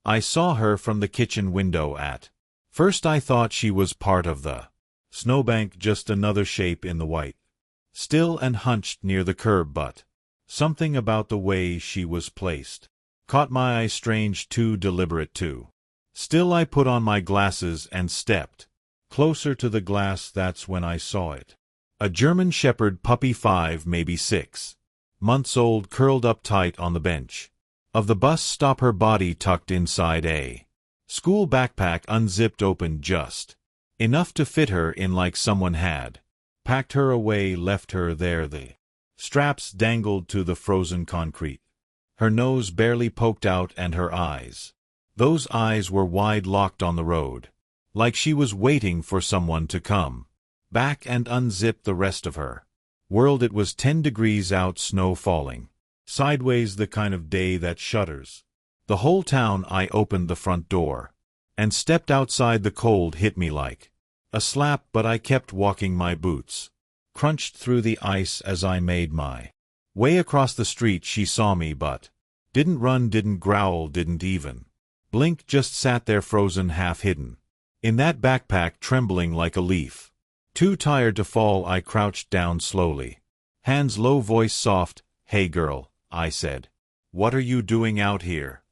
I saw her from the kitchen window at first I thought she was part of the snowbank, just another shape in the white, still and hunched near the curb, but something about the way she was placed caught my eye, strange, too deliberate too. Still I put on my glasses and stepped closer to the glass. That's when I saw it. A German Shepherd puppy, 5, maybe 6 months old, curled up tight on the bench of the bus stop, her body tucked inside a school backpack, unzipped open just enough to fit her in, like someone had packed her away, left her there. The straps dangled to the frozen concrete. Her nose barely poked out, and her eyes, those eyes were wide, locked on the road, like she was waiting for someone to come back and unzip the rest of her world. It was 10 degrees out, snow falling sideways, the kind of day that shudders the whole town. I opened the front door and stepped outside. The cold hit me like a slap, but I kept walking. My boots crunched through the ice as I made my way across the street. She saw me, but didn't run, didn't growl, didn't even blink, just sat there, frozen, half hidden in that backpack, trembling like a leaf. Too tired to fall, I crouched down slowly, hands low, voice soft. "Hey girl," I said. "What are you doing out here?"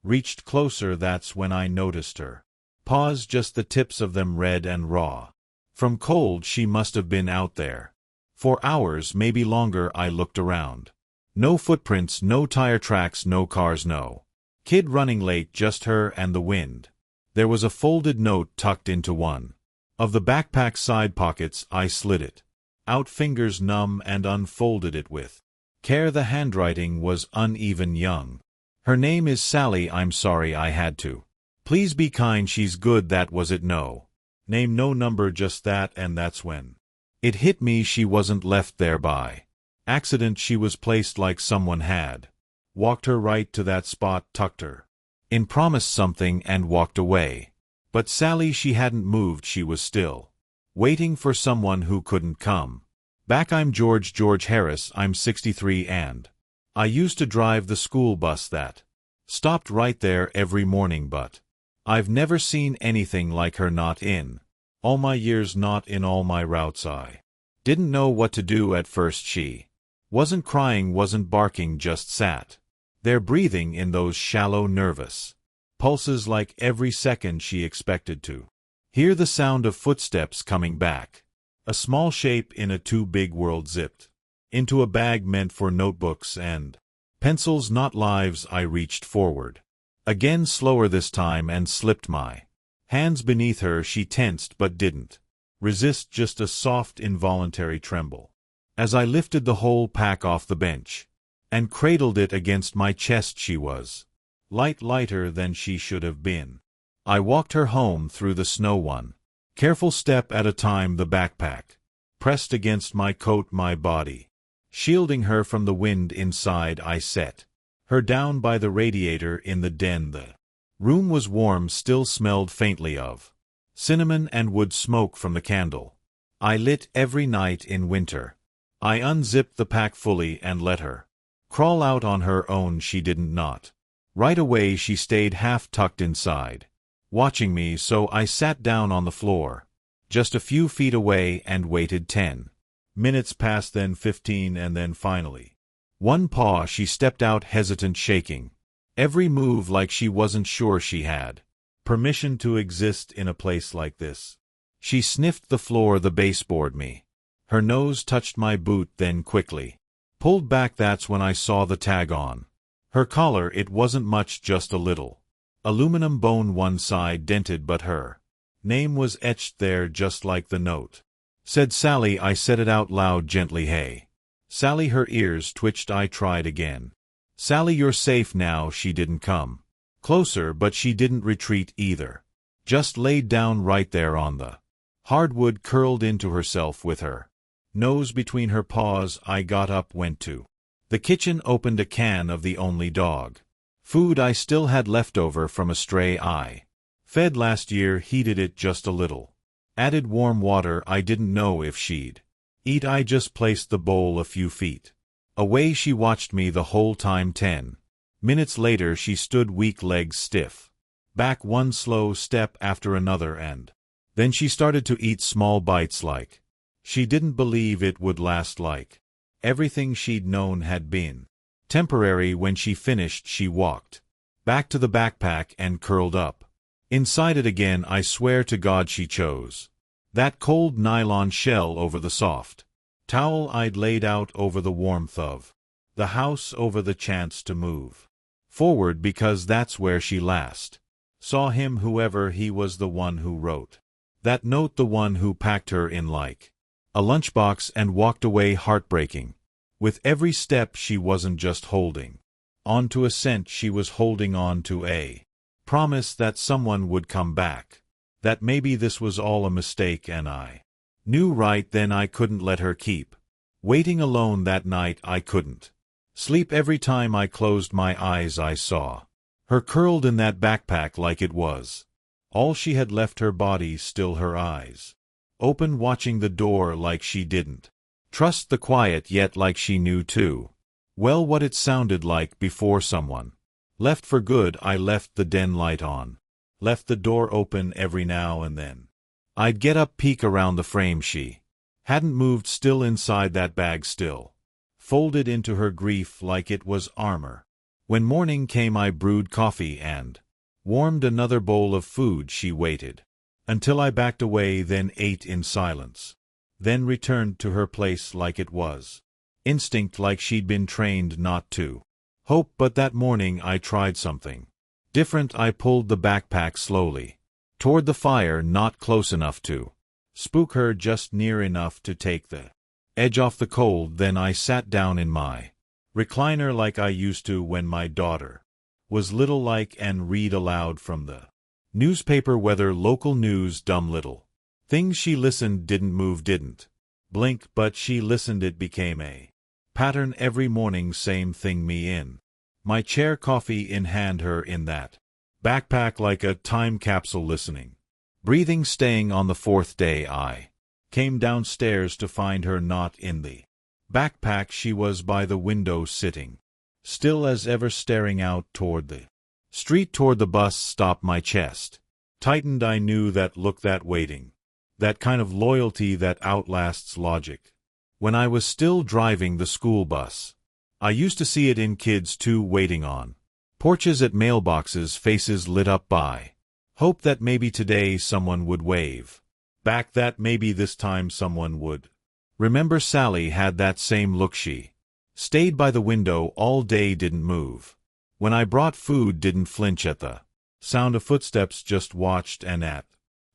Reached closer. That's when I noticed her paws, just the tips of them, red and raw from cold. She must have been out there for hours, maybe longer. I looked around. No footprints, no tire tracks, no cars, no kid running late, just her and the wind. There was a folded note tucked into one of the backpack's side pockets. I slid it out, fingers numb, and unfolded it with care. The handwriting was uneven. Young. "Her name is Sally. I'm sorry I had to. Please be kind. She's good." That was it. No name, no number, just that. And that's when it hit me. She wasn't left there by accident. She was placed like someone had walked her right to that spot, tucked her in, promised something, and walked away. But Sally, she hadn't moved. She was still waiting for someone who couldn't come back. I'm George Harris. I'm 63, and I used to drive the school bus that stopped right there every morning, but I've never seen anything like her. Not in all my years, not in all my routes. I didn't know what to do at first. She wasn't crying, wasn't barking, just sat there, breathing in those shallow, nervous pulses, like every second she expected to hear the sound of footsteps coming back. A small shape in a too big world, zipped into a bag meant for notebooks and pencils, not lives. I reached forward again, slower this time, and slipped my hands beneath her. She tensed but didn't resist, just a soft, involuntary tremble as I lifted the whole pack off the bench and cradled it against my chest. She was lighter than she should have been. I walked her home through the snow, one careful step at a time, the backpack pressed against my coat, my body shielding her from the wind inside. I set her down by the radiator in the den. The room was warm, still smelled faintly of cinnamon and wood smoke from the candle I lit every night in winter. I unzipped the pack fully and let her crawl out on her own. She didn't not right away. She stayed half tucked inside, watching me, so I sat down on the floor just a few feet away and waited. 10 minutes passed, then 15, and then finally one paw. She stepped out, hesitant, shaking every move, like she wasn't sure she had permission to exist in a place like this. She sniffed the floor, the baseboard, me. Her nose touched my boot, then quickly pulled back. That's when I saw the tag on her collar. It wasn't much, just a little aluminum bone, one side dented, but her name was etched there, just like the note said. "Sally." I said it out loud gently. "Hey, Sally." Her ears twitched. I tried again. "Sally, you're safe now." She didn't come closer, but she didn't retreat either. Just laid down right there on the hardwood, curled into herself with her nose between her paws. I got up, went to the kitchen, opened a can of the only dog food I still had left over from a stray I fed last year, heated it just a little, added warm water. I didn't know if she'd eat. I just placed the bowl a few feet away. She watched me the whole time. 10 Minutes later she stood weak, legs stiff. Back one slow step after another, and then she started to eat small bites like she didn't believe it would last, like everything she'd known had been temporary. When she finished, she walked back to the backpack and curled up inside it again. I swear to God she chose that cold nylon shell over the soft towel I'd laid out, over the warmth of the house, over the chance to move forward, because that's where she last saw him, whoever he was, the one who wrote that note, the one who packed her in like a lunchbox and walked away heartbreaking. With every step she wasn't just holding on to a scent, she was holding on to a promise that someone would come back, that maybe this was all a mistake, and I knew right then I couldn't let her keep waiting alone. That night I couldn't sleep. Every time I closed my eyes I saw her curled in that backpack like it was all she had left, her body still, her eyes open, watching the door like she didn't trust the quiet, yet like she knew too well what it sounded like before someone left for good. I left the den light on, left the door open. Every now and then I'd get up, peek around the frame. She hadn't moved, still inside that bag, still folded into her grief like it was armor. When morning came I brewed coffee and warmed another bowl of food. She waited until I backed away, then ate in silence, then returned to her place like it was instinct, like she'd been trained not to hope. But that morning I tried something different. I pulled the backpack slowly toward the fire, not close enough to spook her, just near enough to take the edge off the cold. Then I sat down in my recliner like I used to when my daughter was little, like, and read aloud from the newspaper, weather, local news, dumb little things. She listened, didn't move, didn't blink, but she listened. It became a pattern every morning, same thing, me in my chair, coffee in hand, her in that backpack like a time capsule, listening, breathing, staying. On the fourth day I came downstairs to find her not in the backpack. She was by the window, sitting still as ever, staring out toward the street, toward the bus stop. My chest tightened. I knew that look, that waiting, that kind of loyalty that outlasts logic. When I was still driving the school bus, I used to see it in kids too, waiting on porches, at mailboxes, faces lit up by hope that maybe today someone would wave back, that maybe this time someone would remember. Sally had that same look. She stayed by the window all day, didn't move. When I brought food, didn't flinch at the sound of footsteps, just watched. And at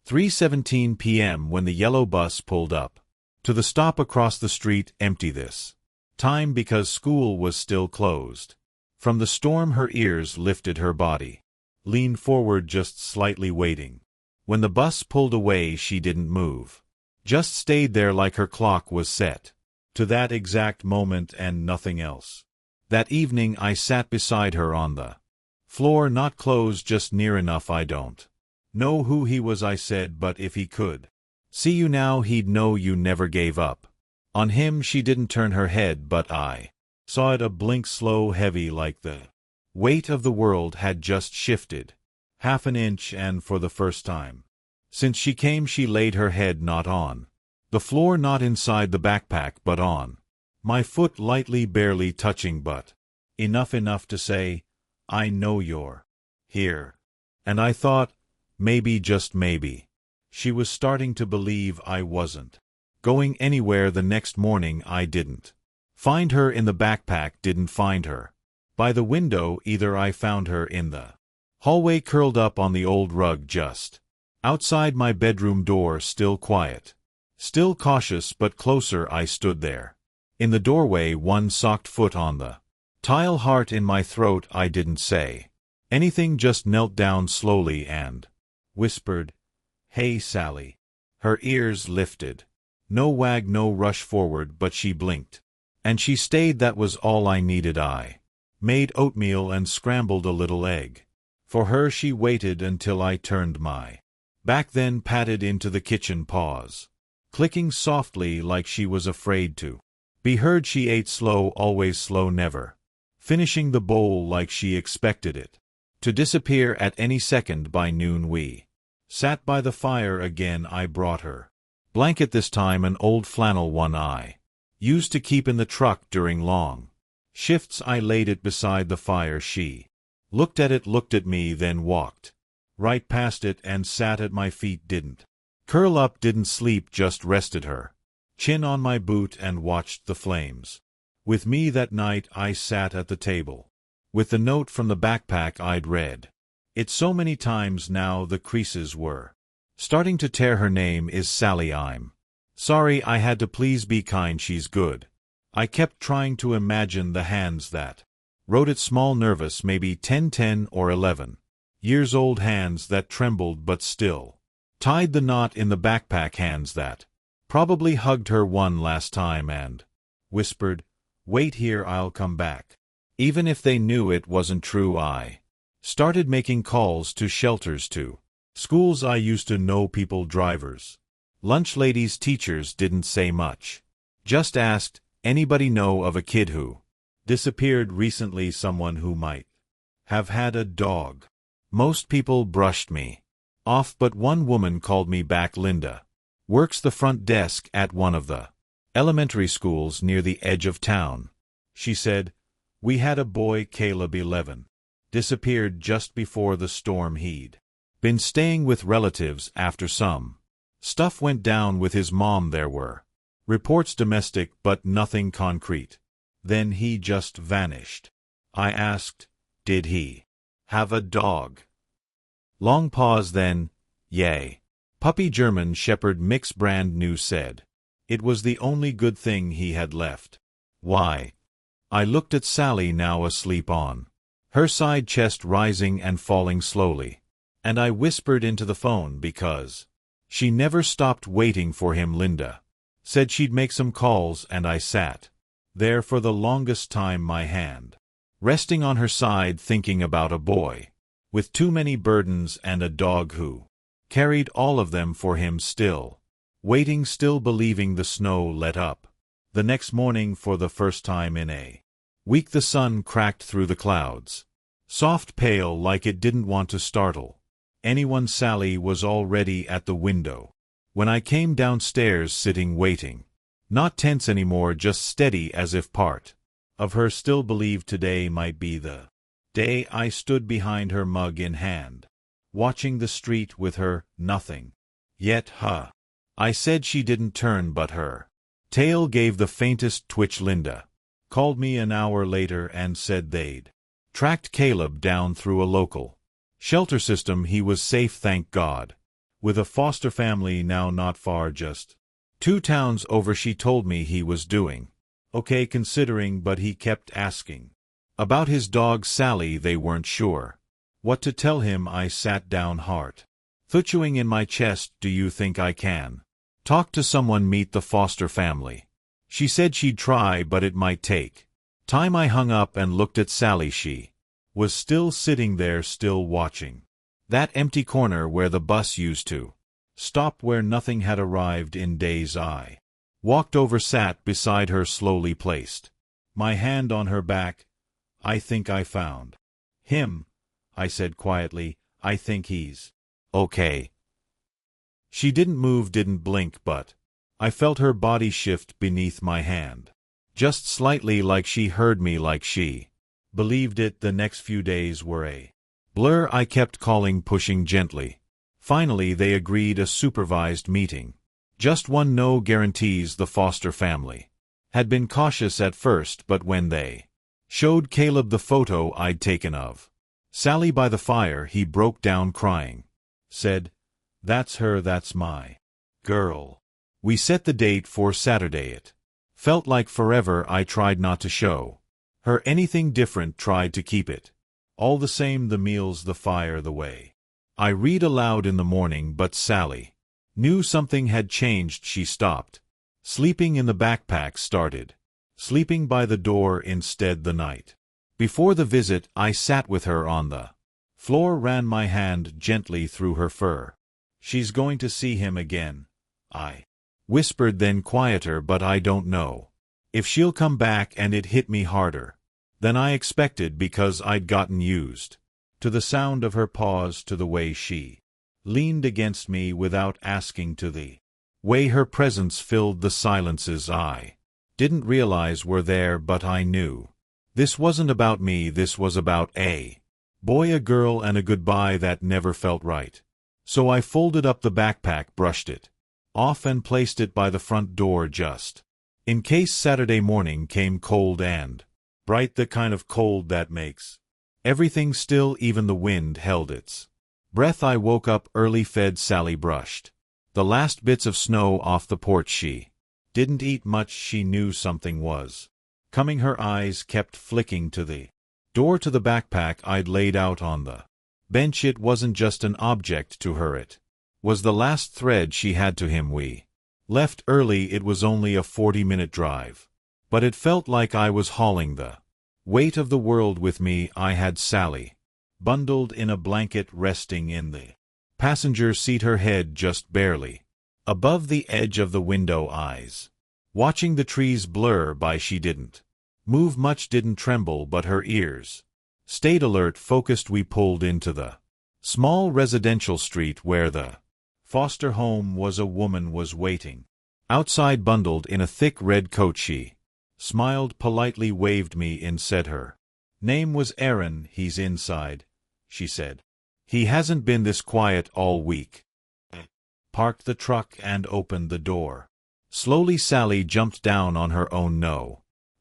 3:17 p.m. when the yellow bus pulled up to the stop across the street, empty this time because school was still closed, from the storm, her ears lifted, her body leaned forward just slightly, waiting. When the bus pulled away she didn't move, just stayed there like her clock was set to that exact moment and nothing else. That evening I sat beside her on the floor, not close, just near enough. I don't know who he was, I said, but if he could see you now he'd know you never gave up on him. She didn't turn her head, but I saw it, a blink, slow, heavy, like the weight of the world had just shifted half an inch. And for the first time since she came, she laid her head not on the floor, not inside the backpack, but on my foot, lightly, barely touching, but enough to say, I know you're here. And I thought, maybe, just maybe, she was starting to believe I wasn't going anywhere. The next morning I didn't find her in the backpack, didn't find her by the window either. I found her in the hallway, curled up on the old rug just outside my bedroom door, still quiet, still cautious, but closer. I stood there in the doorway, one socked foot on the tile, heart in my throat. I didn't say anything, just knelt down slowly and whispered, "Hey, Sally." Her ears lifted. No wag, no rush forward, but she blinked. And she stayed. That was all I needed. I made oatmeal and scrambled a little egg for her. She waited until I turned my back, then padded into the kitchen, paws clicking softly like she was afraid to be heard. She ate slow, always slow, never finishing the bowl like she expected it to disappear at any second by noon. We sat by the fire again. I brought her blanket, this time an old flannel one I used to keep in the truck during long shifts. I laid it beside the fire. She looked at it, looked at me, then walked right past it and sat at my feet. Didn't curl up, didn't sleep, just rested her chin on my boot and watched the flames with me. That night I sat at the table with the note from the backpack. I'd read it so many times now the creases were starting to tear. Her name is Sally. I'm sorry I had to, please be kind, she's good. I kept trying to imagine the hands that wrote it, small, nervous, maybe 10 or 11 years old hands that trembled but still tied the knot in the backpack, hands that probably hugged her one last time and whispered, "Wait here, I'll come back." Even if they knew it wasn't true, I started making calls to shelters, to schools I used to know, people, drivers, lunch ladies, teachers. Didn't say much, just asked, "Anybody know of a kid who disappeared recently, someone who might have had a dog?" Most people brushed me off, but one woman called me back. Linda works the front desk at one of the elementary schools near the edge of town. She said, "We had a boy, Caleb, 11, disappeared just before the storm. He'd been staying with relatives after some stuff went down with his mom. There were reports domestic, but nothing concrete. Then he just vanished." I asked, "Did he have a dog?" Long pause, then, "Yay. Puppy, German Shepherd mix, brand new," said. It was the only good thing he had left. "Why?" I looked at Sally, now asleep on her side, chest rising and falling slowly, and I whispered into the phone, "Because she never stopped waiting for him. Linda said she'd make some calls," and I sat there for the longest time, my hand resting on her side, thinking about a boy with too many burdens and a dog who carried all of them for him, still waiting, still believing. The snow let up the next morning for the first time in a week. The sun cracked through the clouds, soft, pale, like it didn't want to startle anyone. Sally was already at the window when I came downstairs, sitting, waiting, not tense anymore, just steady, as if part of her still believed today might be the day. I stood behind her, mug in hand, watching the street with her. "Nothing yet, huh?" I said. She didn't turn, but her tail gave the faintest twitch. Linda called me an hour later and said they'd tracked Caleb down through a local shelter system. He was safe, thank God, with a foster family now not far, just 2 towns over. She told me he was doing okay considering, but he kept asking about his dog Sally. They weren't sure what to tell him. I sat down, heart thuching in my chest. "Do you think I can talk to someone, meet the foster family?" She said she'd try, but it might take time. I hung up and looked at Sally. She was still sitting there, still watching that empty corner where the bus used to stop, where nothing had arrived in days. I walked over, sat beside her, slowly placed my hand on her back. "I think I found him," I said quietly. "I think he's okay." She didn't move, didn't blink, but I felt her body shift beneath my hand, just slightly, like she heard me, like she believed it. The next few days were a blur. I kept calling, pushing gently. Finally they agreed, a supervised meeting. Just one, no guarantees. The foster family had been cautious at first, but when they showed Caleb the photo I'd taken of Sally by the fire, he broke down crying. Said, "That's her, that's my girl." We set the date for Saturday. It felt like forever. I tried not to show her anything different, tried to keep it all the same, the meals, the fire, the way I read aloud in the morning. But Sally knew something had changed. She stopped sleeping in the backpack, started sleeping by the door instead. The night before the visit, I sat with her on the floor, ran my hand gently through her fur. "She's going to see him again," I whispered, then quieter, "but I don't know if she'll come back." And it hit me harder than I expected because I'd gotten used to the sound of her paws, to the way she leaned against me without asking, to the way her presence filled the silences I didn't realize were there, but I knew. This wasn't about me, this was about a boy, a girl, and a goodbye that never felt right. So I folded up the backpack, brushed it off, and placed it by the front door just in case Saturday morning came cold and bright, the kind of cold that makes everything still, even the wind held its breath. I woke up early, fed Sally, brushed the last bits of snow off the porch. She didn't eat much, she knew something was coming. Her eyes kept flicking to the door, to the backpack I'd laid out on the bench. It wasn't just an object to her, it was the last thread she had to him. We left early, it was only a 40-minute drive, but it felt like I was hauling the weight of the world with me. I had Sally bundled in a blanket, resting in the passenger seat, her head just barely above the edge of the window, eyes watching the trees blur by. She didn't move much, didn't tremble, but her ears stayed alert, focused. We pulled into the small residential street where the foster home was. A woman was waiting outside, bundled in a thick red coat. She smiled politely, waved me in, said her name was Erin. He's inside, she said. He hasn't been this quiet all week. Parked the truck and opened the door. Slowly Sally jumped down on her own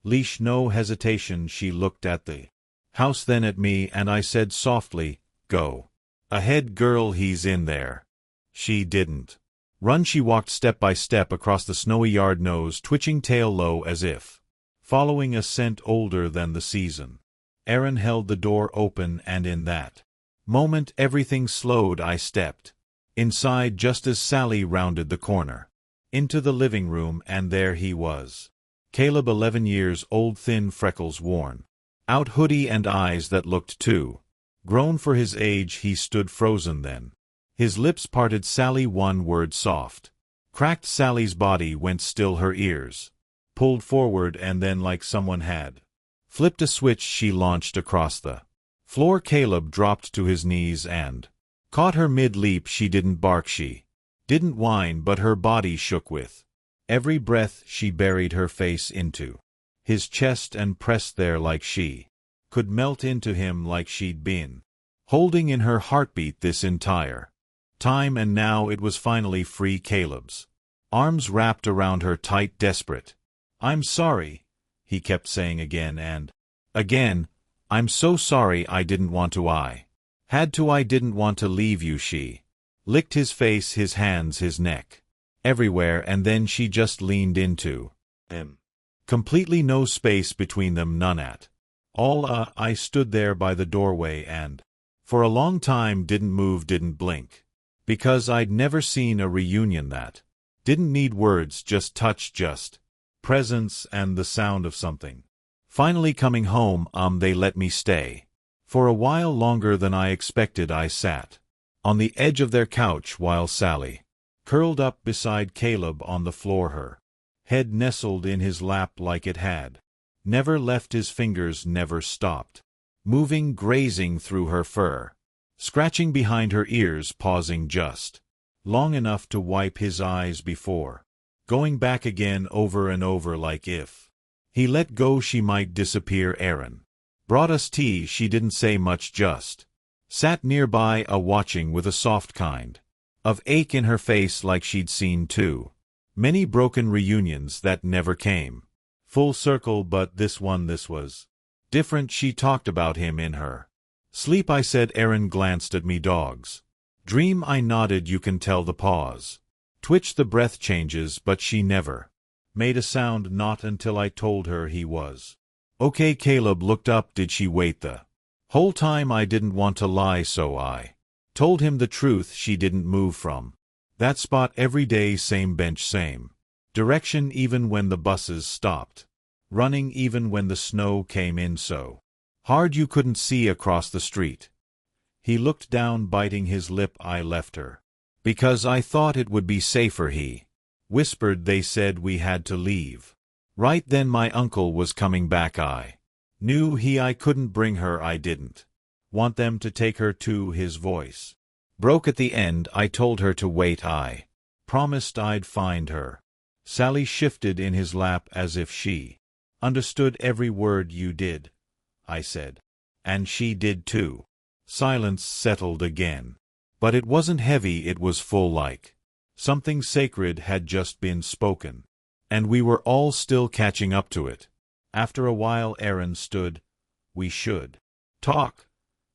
leash, no hesitation. She looked at the house, then at me, and I said softly, "Go ahead, girl, he's in there." She didn't run. She walked step by step across the snowy yard, nose twitching, tail low, as if following a scent older than the season. Erin held the door open, and in that moment everything slowed. I stepped inside just as Sally rounded the corner into the living room, and there he was. Caleb, 11 years old, thin, freckles, worn out hoodie, and eyes that looked too grown for his age. He stood frozen, then his lips parted. Sally, one word, soft, cracked. Sally's body went still, her ears pulled forward, and then, like someone had flipped a switch, she launched across the floor. Caleb dropped to his knees and caught her mid-leap. She didn't bark, she didn't whine, but her body shook with every breath. She buried her face into his chest and pressed there like she could melt into him, like she'd been holding in her heartbeat this entire time. And now it was finally free. Caleb's arms wrapped around her tight, desperate. "I'm sorry," he kept saying again and again. "I'm so sorry, I didn't want to. I had to. I didn't want to leave you." She licked his face, his hands, his neck, everywhere, and then she just leaned into him. Completely no space between them, none at all. I stood there by the doorway and for a long time didn't move, didn't blink, because I'd never seen a reunion that didn't need words, just touch, just presence, and the sound of something finally coming home. They let me stay for a while, longer than I expected. I sat on the edge of their couch while Sally curled up beside Caleb on the floor, her head nestled in his lap like it had never left his fingers, never stopped moving, grazing through her fur, scratching behind her ears, pausing just long enough to wipe his eyes before going back again, over and over, like if he let go she might disappear. Erin brought us tea. She didn't say much, just sat nearby, watching with a soft kind of ache in her face, like she'd seen too many broken reunions that never came full circle. But this one, this was different. She talked about him in her sleep. I said. Erin glanced at me. "Dogs dream?" I nodded. "You can tell." The pause twitched, the breath changes, but she never made a sound, not until I told her he was okay. Caleb looked up. "Did she wait the whole time?" I didn't want to lie, so I told him the truth. She didn't move from that spot every day, same bench, same direction, even when the buses stopped running, even when the snow came in so hard you couldn't see across the street. He looked down, biting his lip. "I left her because I thought it would be safer," he whispered. "They said we had to leave right then. My uncle was coming back." I Knew he I couldn't bring her, I didn't want them to take her to his voice. Broke at the end, I told her to wait, I promised I'd find her. Sally shifted in his lap as if she understood every word. You did, I said. And she did too. Silence settled again. But it wasn't heavy, it was full, like something sacred had just been spoken. And we were all still catching up to it. After a while Erin stood. We should talk,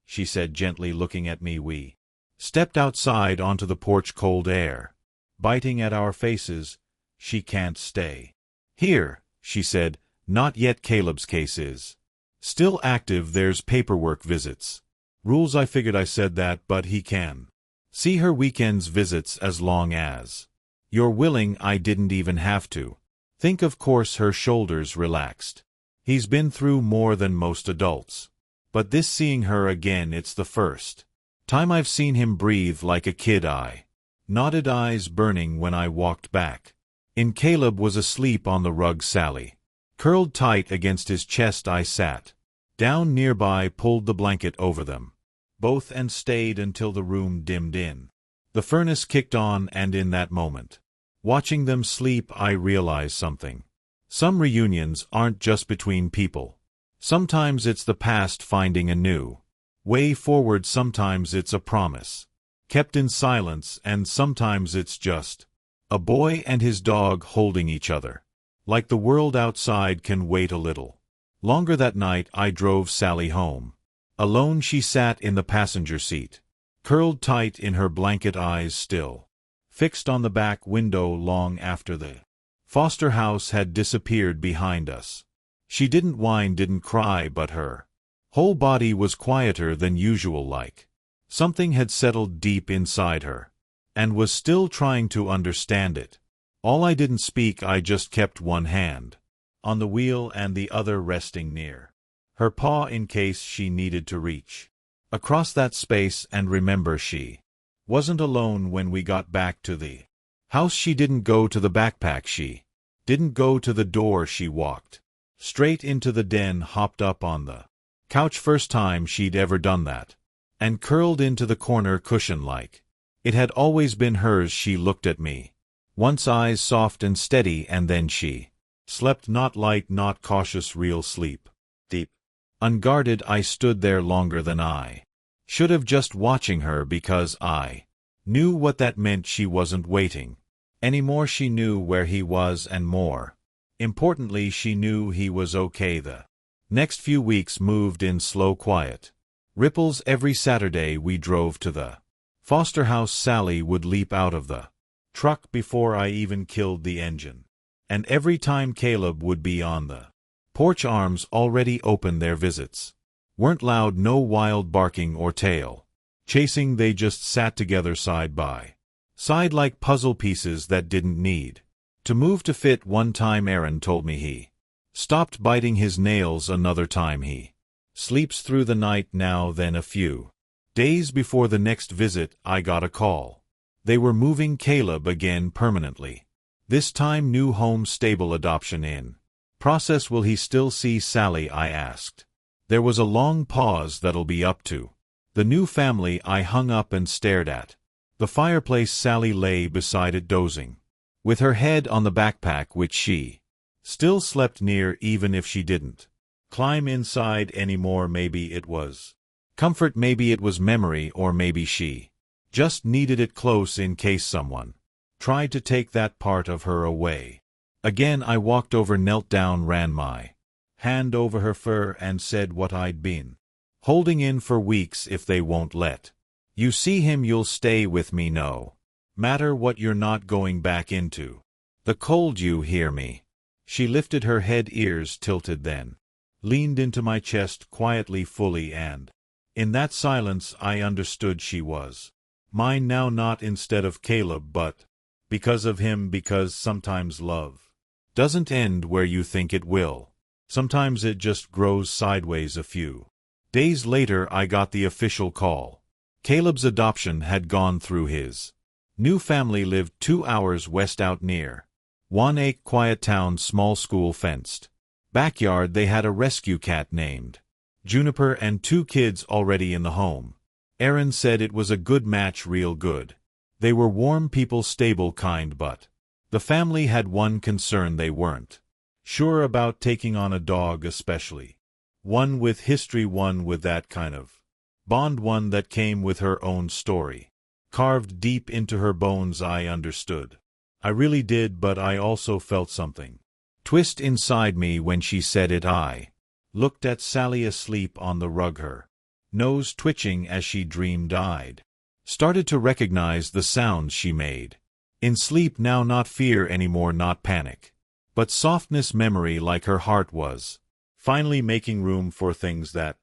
she said gently, looking at me. We stepped outside onto the porch, cold air biting at our faces. She can't stay here, she said. Not yet. Caleb's case is still active. There's paperwork, visits, rules. I figured I said that, but he can see her weekends, visits, as long as you're willing. I didn't even have to think. Of course. Her shoulders relaxed. He's been through more than most adults. But this, seeing her again, it's the first time I've seen him breathe like a kid. I nodded, eyes burning, when I walked back in. Caleb was asleep on the rug, Sally curled tight against his chest. I sat down nearby, pulled the blanket over them both, and stayed until the room dimmed in. The furnace kicked on, and in that moment, watching them sleep, I realized something. Some reunions aren't just between people. Sometimes it's the past finding a new way forward. Sometimes it's a promise kept in silence, and sometimes it's just a boy and his dog holding each other, like the world outside can wait a little longer. That night I drove Sally home. Alone she sat in the passenger seat, curled tight in her blanket, eyes still fixed on the back window. Long after the Foster house had disappeared behind us, she didn't whine, didn't cry, but her whole body was quieter than usual, like something had settled deep inside her and was still trying to understand it all. I didn't speak, I just kept one hand on the wheel and the other resting near her paw in case she needed to reach across that space. And remember, she wasn't alone when we got back to the house. She didn't go to the backpack, she didn't go to the door. She walked straight into the den, hopped up on the couch, first time she'd ever done that, and curled into the corner cushion like it had always been hers. She looked at me once, eyes soft and steady, and then she slept, not light, not cautious, real sleep, deep, unguarded. I stood there longer than I should have, just watching her, because I knew what that meant. She wasn't waiting anymore. She knew where he was, and more importantly, she knew he was okay. The next few weeks moved in slow, quiet ripples. Every Saturday we drove to the Foster house. Sally would leap out of the truck before I even killed the engine. And every time Caleb would be on the porch, arms already open. Their visits weren't loud, no wild barking or tail chasing. They just sat together side by side like puzzle pieces that didn't need to move to fit. One time Erin told me he stopped biting his nails. Another time he sleeps through the night now. Then a few days before the next visit, I got a call. They were moving Caleb again permanently. This time new home, stable, adoption in process. Will he still see Sally? I asked. There was a long pause. That'll be up to the new family. I hung up and stared at the fireplace. Sally lay beside it, dozing, with her head on the backpack, which she still slept near even if she didn't climb inside anymore. Maybe it was comfort, maybe it was memory, or maybe she just needed it close in case someone tried to take that part of her away. Again I walked over, knelt down, ran my hand over her fur, and said what I'd been holding in for weeks. If they won't let you see him, you'll stay with me, no matter what. You're not going back into the cold, you hear me? She lifted her head, ears tilted, then leaned into my chest quietly, fully, and in that silence I understood she was mine now, not instead of Caleb, but because of him. Because sometimes love doesn't end where you think it will. Sometimes it just grows sideways. A few days later I got the official call. Caleb's adoption had gone through. His new family lived 2 hours west, out near Wanake, quiet town, small school, fenced backyard they had a rescue cat named Juniper and 2 kids already in the home. Aaron said it was a good match, real good. They were warm people, stable kind, but the family had one concern: they weren't sure about taking on a dog, especially one with history, one with that kind of bond, one that came with her own story carved deep into her bones. I understood. I really did, but I also felt something twist inside me when she said it. I looked at Sally asleep on the rug, her nose twitching as she dreamed. I'd started to recognize the sounds she made in sleep now, not fear anymore, not panic, but softness, memory, like her heart was finally making room for things that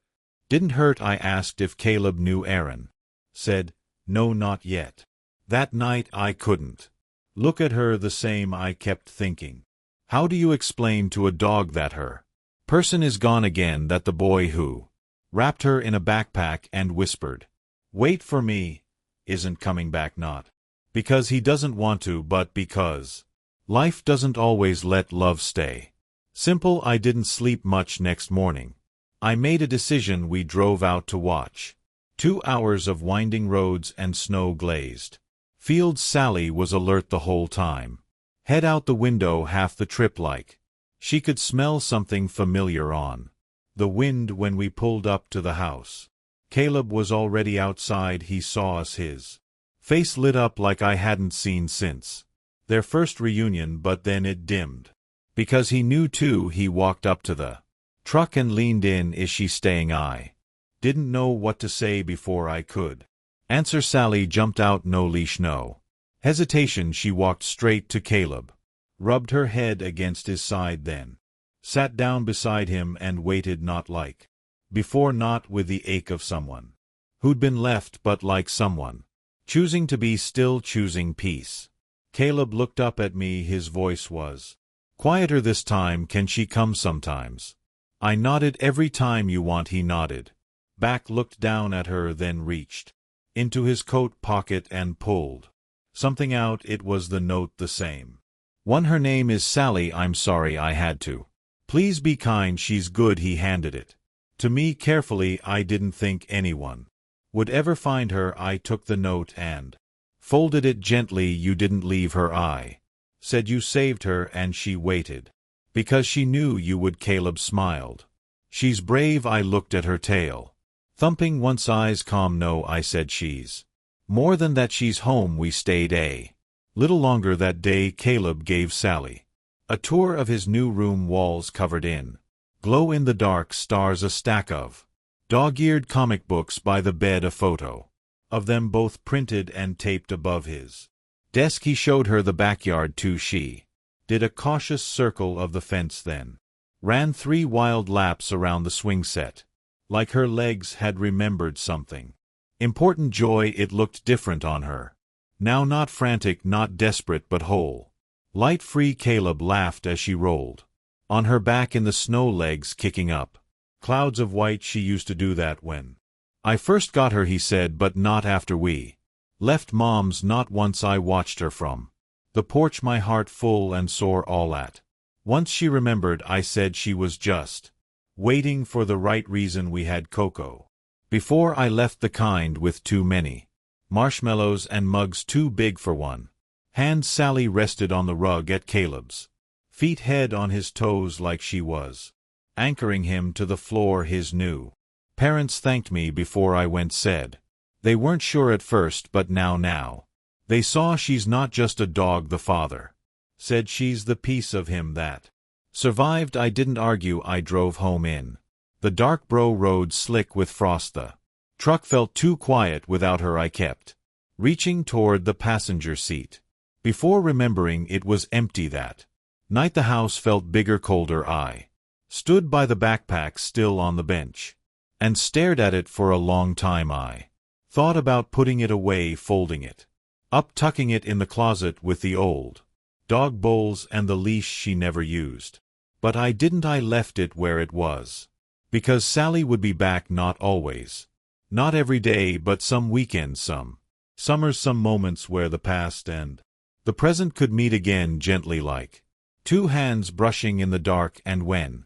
didn't hurt. I asked if Caleb knew. Aaron said, no, not yet. That night I couldn't look at her the same. I kept thinking, how do you explain to a dog that her person is gone again, that the boy who wrapped her in a backpack and whispered, wait for me, isn't coming back? Not because he doesn't want to, but because life doesn't always let love stay simple. I didn't sleep much next morning. I made a decision. We drove out to watch 2 hours of winding roads and snow-glazed fields. Sally was alert the whole time, head out the window half the trip, like she could smell something familiar on the wind. When we pulled up to the house, Caleb was already outside. He saw us, his face lit up like I hadn't seen since their first reunion, but then it dimmed because he knew too. He walked up to the truck and leaned in. Is she staying? I didn't know what to say before I could answer. Sally jumped out. No leash, no hesitation. She walked straight to Caleb, rubbed her head against his side, then sat down beside him and waited, not like before, not with the ache of someone who'd been left, but like someone choosing to be still, choosing peace. Caleb looked up at me. His voice was quieter this time. Can she come sometimes? I nodded. Every time you want? He nodded back, looked down at her, then reached into his coat pocket and pulled something out. It was the note, the same one. Her name is Sally. I'm sorry I had to. Please be kind. She's good. He handed it to me carefully. I didn't think anyone would ever find her. I took the note and folded it gently. You didn't leave her. I said you saved her, and she waited because she knew you would. Caleb smiled. She's brave. I looked at her tail thumping, once eyes calm. No, I said, she's more than that. She's home. We stayed a little longer that day. Caleb gave Sally a tour of his new room, walls covered in glow-in-the-dark stars, a stack of dog-eared comic books by the bed, a photo of them both printed and taped above his desk. He showed her the backyard too. She did a cautious circle of the fence, then ran 3 wild laps around the swing set, like her legs had remembered something important. Joy. It looked different on her now, not frantic, not desperate, but whole, light, free. Caleb laughed as she rolled on her back in the snow, legs kicking up clouds of white. She used to do that when I first got her, he said, but not after we left Mom's, not once. I watched her from the porch, my heart full and sore all at once. She remembered. I said she was just waiting for the right reason. We had cocoa before I left, the kind with too many marshmallows and mugs too big for one hand. Sally rested on the rug at Caleb's feet, head on his toes, like she was anchoring him to the floor. His new parents thanked me before I went, said they weren't sure at first, but now they saw she's not just a dog. The father said she's the piece of him that survived. I didn't argue. I drove home in the dark Bro road, slick with frost. The truck felt too quiet without her. I kept reaching toward the passenger seat before remembering it was empty. That night the house felt bigger, colder. I stood by the backpack still on the bench and stared at it for a long time. I thought about putting it away, folding it up, tucking it in the closet with the old dog bowls and the leash she never used. But I didn't. I left it where it was because Sally would be back. Not always, not every day, but some weekends, some summers, some moments where the past and the present could meet again, gently, like 2 hands brushing in the dark. And when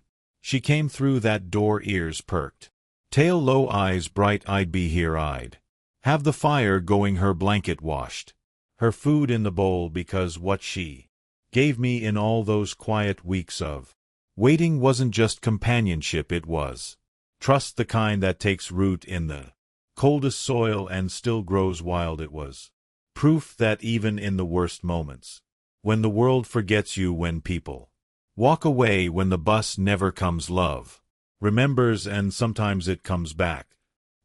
She came through that door, ears perked, tail low, eyes bright, I'd be here, I'd have the fire going, her blanket washed, her food in the bowl, because what she gave me in all those quiet weeks of waiting wasn't just companionship, it was trust, the kind that takes root in the coldest soil and still grows wild. It was proof that even in the worst moments, when the world forgets you, when people walk away, when the bus never comes, love remembers, and sometimes it comes back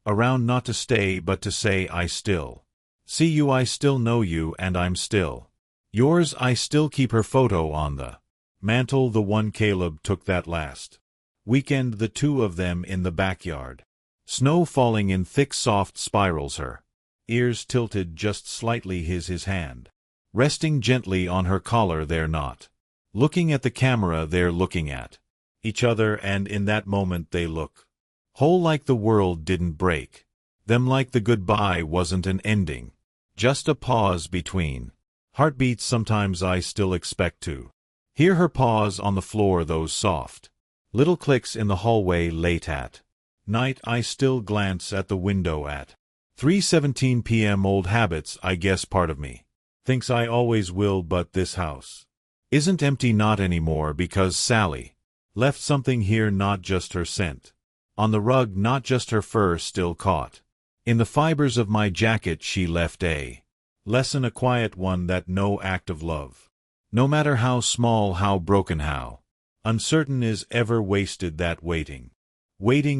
around, not to stay but to say, I still see you, I still know you, and I'm still yours. I still keep her photo on the mantle, the one Caleb took that last weekend, the two of them in the backyard, snow falling in thick soft spirals, her ears tilted just slightly, his hand resting gently on her collar. They're not looking at the camera, they're looking at each other, and in that moment they look whole, like the world didn't break them, like the goodbye wasn't an ending, just a pause between heartbeats. Sometimes I still expect to hear her pause on the floor, those soft little clicks in the hallway late at night. I still glance at the window at 3:17 p.m. Old habits, I guess. Part of me thinks I always will, but this house isn't empty, not anymore, because Sally left something here, not just her scent on the rug, not just her fur still caught in the fibers of my jacket. She left a lesson, a quiet one, that no act of love, no matter how small, how broken, how uncertain, is ever wasted. That waiting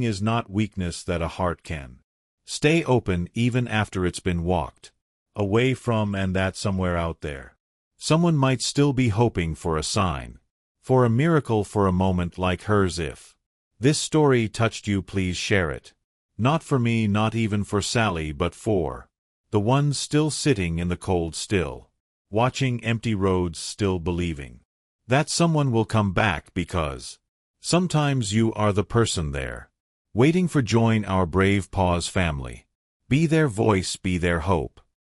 is not weakness, that a heart can stay open even after it's been walked away from, and that somewhere out there someone might still be hoping for a sign, for a miracle, for a moment like hers. If this story touched you, please share it. Not for me, not even for Sally, but for the ones still sitting in the cold, still watching empty roads, still believing that someone will come back, because sometimes you are the person there waiting for. Join our brave pause family. Be their voice, be their hope.